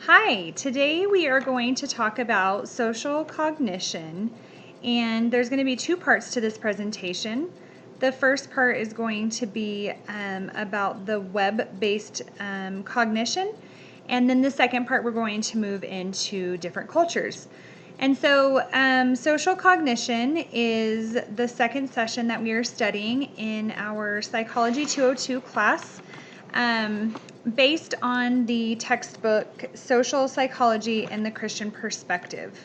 Hi, today we are going to talk about social cognition, and there's going to be two parts to this presentation. The first part is going to be about the web-based cognition, and then the second part we're going to move into different cultures. And so social cognition is the second session that we are studying in our Psychology 202 class. Based on the textbook Social Psychology and the Christian Perspective.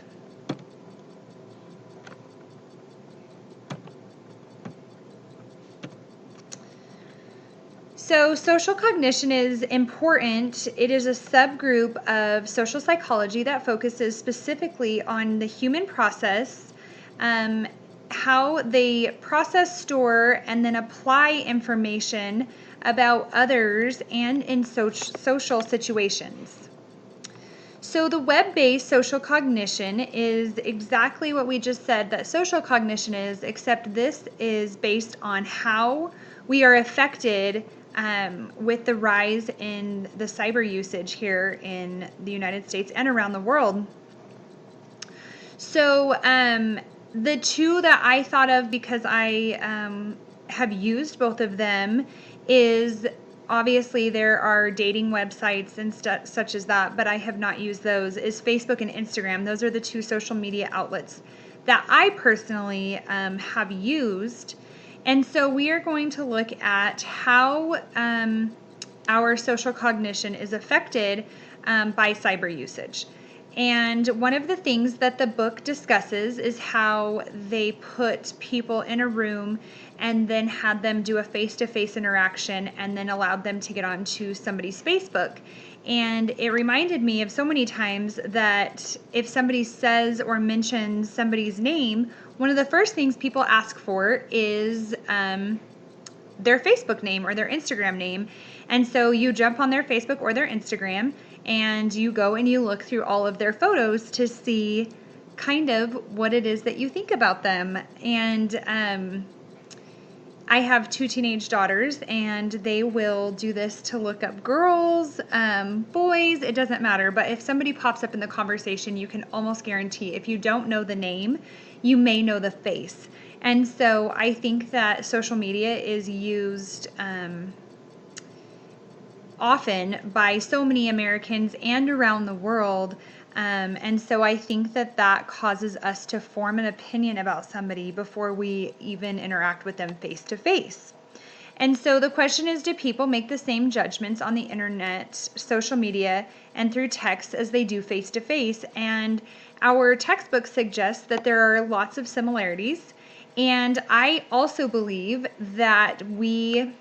So social cognition is important. It is a subgroup of social psychology that focuses specifically on the human process, how they process, store, and then apply information about others and in social situations. So the web-based social cognition is exactly what we just said that social cognition is, except this is based on how we are affected with the rise in the cyber usage here in the United States and around the world. So the two that I thought of, because I have used both of them, is obviously there are dating websites and such as that, but I have not used those, is Facebook and Instagram. Those are the two social media outlets that I personally have used. And so we are going to look at how our social cognition is affected by cyber usage. And one of the things that the book discusses is how they put people in a room and then had them do a face-to-face interaction and then allowed them to get onto somebody's Facebook. And it reminded me of so many times that if somebody says or mentions somebody's name, one of the first things people ask for is their Facebook name or their Instagram name. And so you jump on their Facebook or their Instagram and you go and you look through all of their photos to see kind of what it is that you think about them. And I have two teenage daughters, and they will do this to look up girls, boys, it doesn't matter. But if somebody pops up in the conversation, you can almost guarantee if you don't know the name, you may know the face. And so I think that social media is used often by so many Americans and around the world. And so I think that that causes us to form an opinion about somebody before we even interact with them face to face. And so the question is, do people make the same judgments on the internet, social media, and through text as they do face to face? And our textbook suggests that there are lots of similarities. And I also believe that me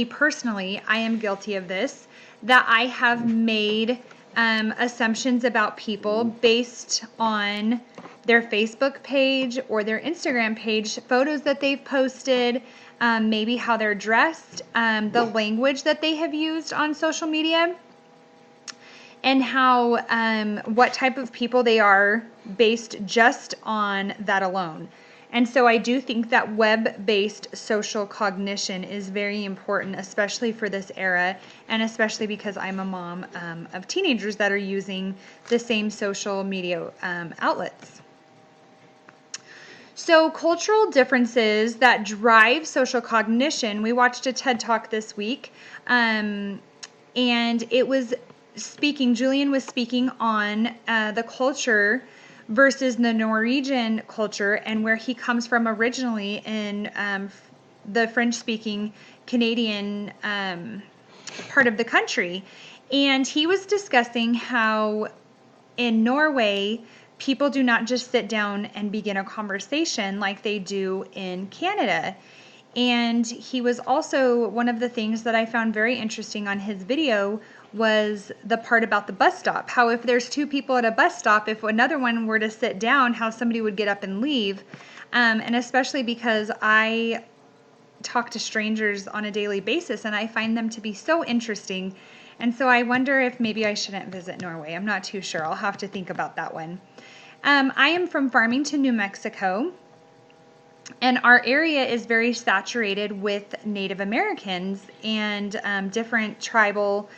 personally, I am guilty of this, that I have made assumptions about people based on their Facebook page or their Instagram page, photos that they've posted, maybe how they're dressed, the language that they have used on social media, and how what type of people they are based just on that alone. And so I do think that web-based social cognition is very important, especially for this era, and especially because I'm a mom of teenagers that are using the same social media outlets. So cultural differences that drive social cognition. We watched a TED Talk this week, and it was Julian was speaking on the culture versus the Norwegian culture and where he comes from originally in the French-speaking Canadian part of the country. And he was discussing how in Norway, people do not just sit down and begin a conversation like they do in Canada. And he was also, one of the things that I found very interesting on his video was the part about the bus stop. How if there's two people at a bus stop, if another one were to sit down, how somebody would get up and leave. And especially because I talk to strangers on a daily basis and I find them to be so interesting. And so I wonder if maybe I shouldn't visit Norway. I'm not too sure. I'll have to think about that one. I am from Farmington, New Mexico. And our area is very saturated with Native Americans and different tribal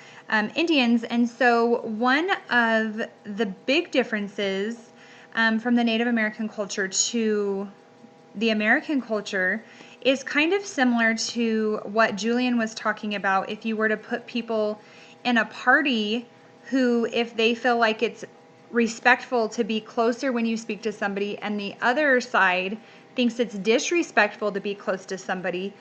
Indians. And so one of the big differences from the Native American culture to the American culture is kind of similar to what Julian was talking about. If you were to put people in a party who, if they feel like it's respectful to be closer when you speak to somebody, and the other side thinks it's disrespectful to be close to somebody,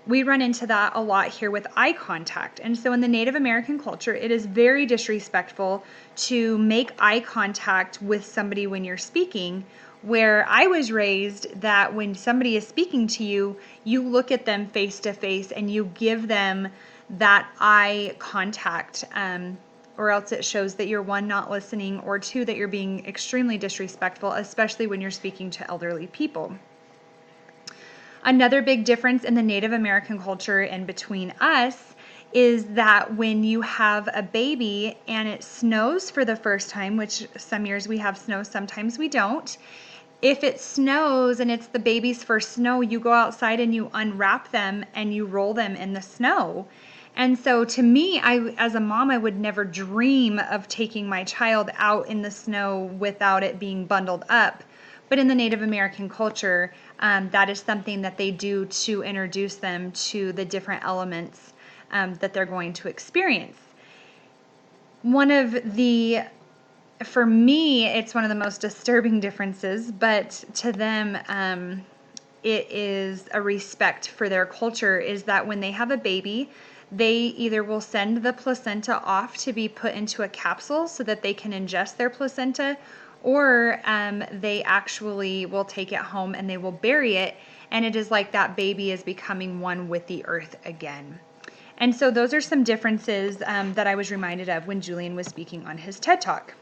we run into that a lot here with eye contact. And so in the Native American culture, it is very disrespectful to make eye contact with somebody when you're speaking, where I was raised that when somebody is speaking to you, you look at them face to face and you give them that eye contact, or else it shows that you're, one, not listening, or two, that you're being extremely disrespectful, especially when you're speaking to elderly people. Another big difference in the Native American culture and between us is that when you have a baby and it snows for the first time, which some years we have snow, sometimes we don't. If it snows and it's the baby's first snow, you go outside and you unwrap them and you roll them in the snow. And so to me, as a mom, I would never dream of taking my child out in the snow without it being bundled up. But in the Native American culture, that is something that they do to introduce them to the different elements that they're going to experience. For me, it's one of the most disturbing differences, but to them, it is a respect for their culture, is that when they have a baby, they either will send the placenta off to be put into a capsule so that they can ingest their placenta, or they actually will take it home and they will bury it, and it is like that baby is becoming one with the earth again. And so those are some differences that I was reminded of when Julian was speaking on his TED Talk.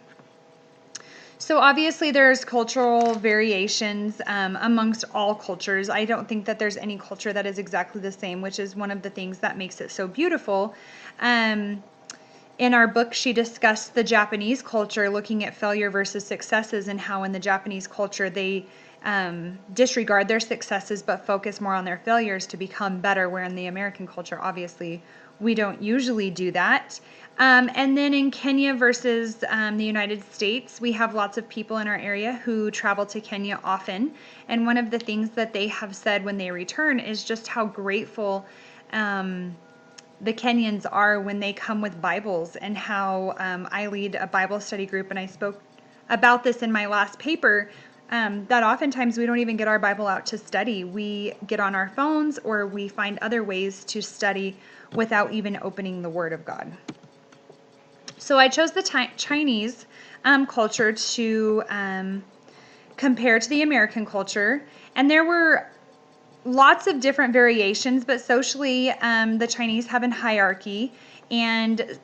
So obviously there's cultural variations amongst all cultures. I don't think that there's any culture that is exactly the same, which is one of the things that makes it so beautiful. In our book, she discussed the Japanese culture, looking at failure versus successes, and how in the Japanese culture they disregard their successes but focus more on their failures to become better, where in the American culture, obviously, we don't usually do that. And then in Kenya versus the United States, we have lots of people in our area who travel to Kenya often. And one of the things that they have said when they return is just how grateful the Kenyans are when they come with Bibles, and how I lead a Bible study group, and I spoke about this in my last paper, that oftentimes we don't even get our Bible out to study. We get on our phones, or we find other ways to study without even opening the Word of God. So I chose the Chinese culture to compare to the American culture, and there were lots of different variations, but socially the Chinese have a hierarchy, and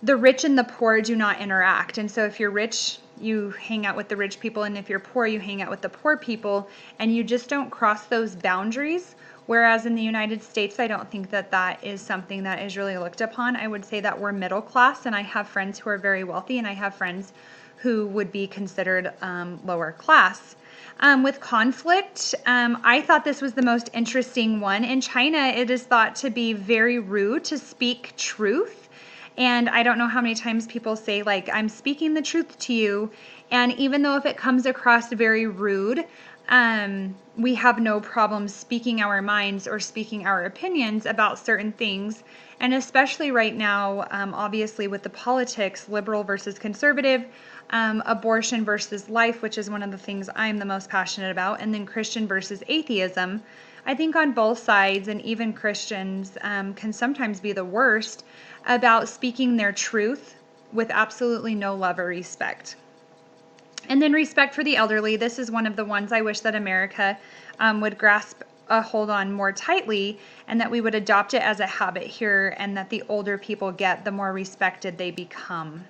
the rich and the poor do not interact. And so if you're rich, you hang out with the rich people, and if you're poor, you hang out with the poor people, and you just don't cross those boundaries. Whereas in the United States, I don't think that that is something that is really looked upon. I would say that we're middle class, and I have friends who are very wealthy, and I have friends who would be considered lower class. With conflict, I thought this was the most interesting one. In China, it is thought to be very rude to speak truth. And I don't know how many times people say, like, I'm speaking the truth to you. And even though if it comes across very rude, we have no problem speaking our minds or speaking our opinions about certain things. And especially right now, obviously with the politics, liberal versus conservative, abortion versus life, which is one of the things I'm the most passionate about, and then Christian versus atheism. I think on both sides, and even Christians can sometimes be the worst about speaking their truth with absolutely no love or respect. And then respect for the elderly. This is one of the ones I wish that America would grasp a hold on more tightly, and that we would adopt it as a habit here, and that the older people get, the more respected they become.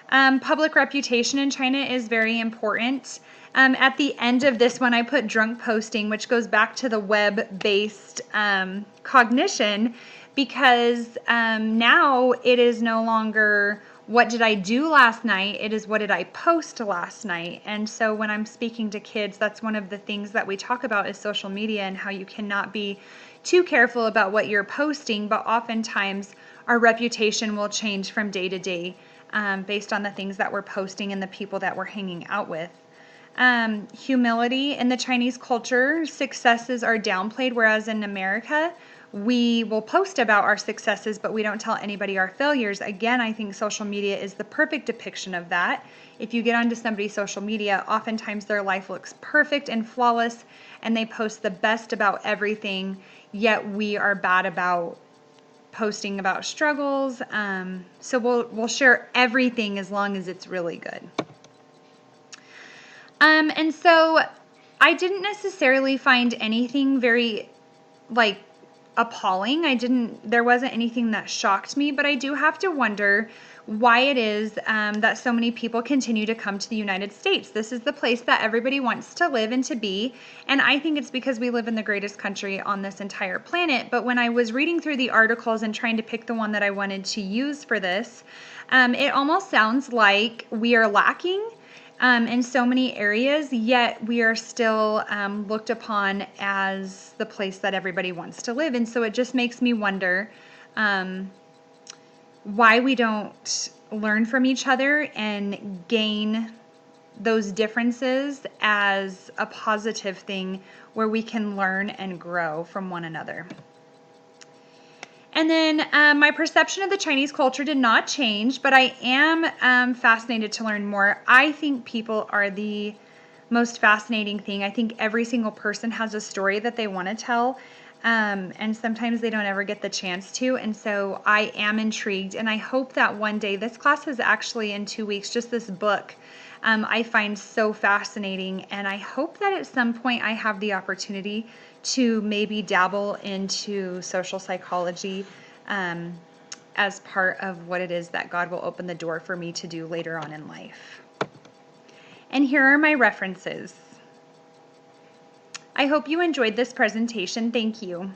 Public reputation in China is very important. At the end of this one, I put drunk posting, which goes back to the web-based cognition, because now it is no longer what did I do last night, it is what did I post last night. And so when I'm speaking to kids, that's one of the things that we talk about is social media, and how you cannot be too careful about what you're posting, but oftentimes our reputation will change from day to day based on the things that we're posting and the people that we're hanging out with. Humility in the Chinese culture, successes are downplayed, whereas in America, we will post about our successes, but we don't tell anybody our failures. Again, I think social media is the perfect depiction of that. If you get onto somebody's social media, oftentimes their life looks perfect and flawless, and they post the best about everything, yet we are bad about posting about struggles. So we'll share everything as long as it's really good. And so I didn't necessarily find anything very appalling. There wasn't anything that shocked me, but I do have to wonder why it is that so many people continue to come to the United States. This is the place that everybody wants to live and to be. And I think it's because we live in the greatest country on this entire planet. But when I was reading through the articles and trying to pick the one that I wanted to use for this, it almost sounds like we are lacking in so many areas, yet we are still looked upon as the place that everybody wants to live. And so it just makes me wonder why we don't learn from each other and gain those differences as a positive thing where we can learn and grow from one another. And then my perception of the Chinese culture did not change, but I am fascinated to learn more. I think people are the most fascinating thing. I think every single person has a story that they want to tell, and sometimes they don't ever get the chance to. And so I am intrigued, and I hope that one day, this class is actually in 2 weeks, just this book I find so fascinating, and I hope that at some point I have the opportunity to maybe dabble into social psychology as part of what it is that God will open the door for me to do later on in life. And here are my references. I hope you enjoyed this presentation. Thank you.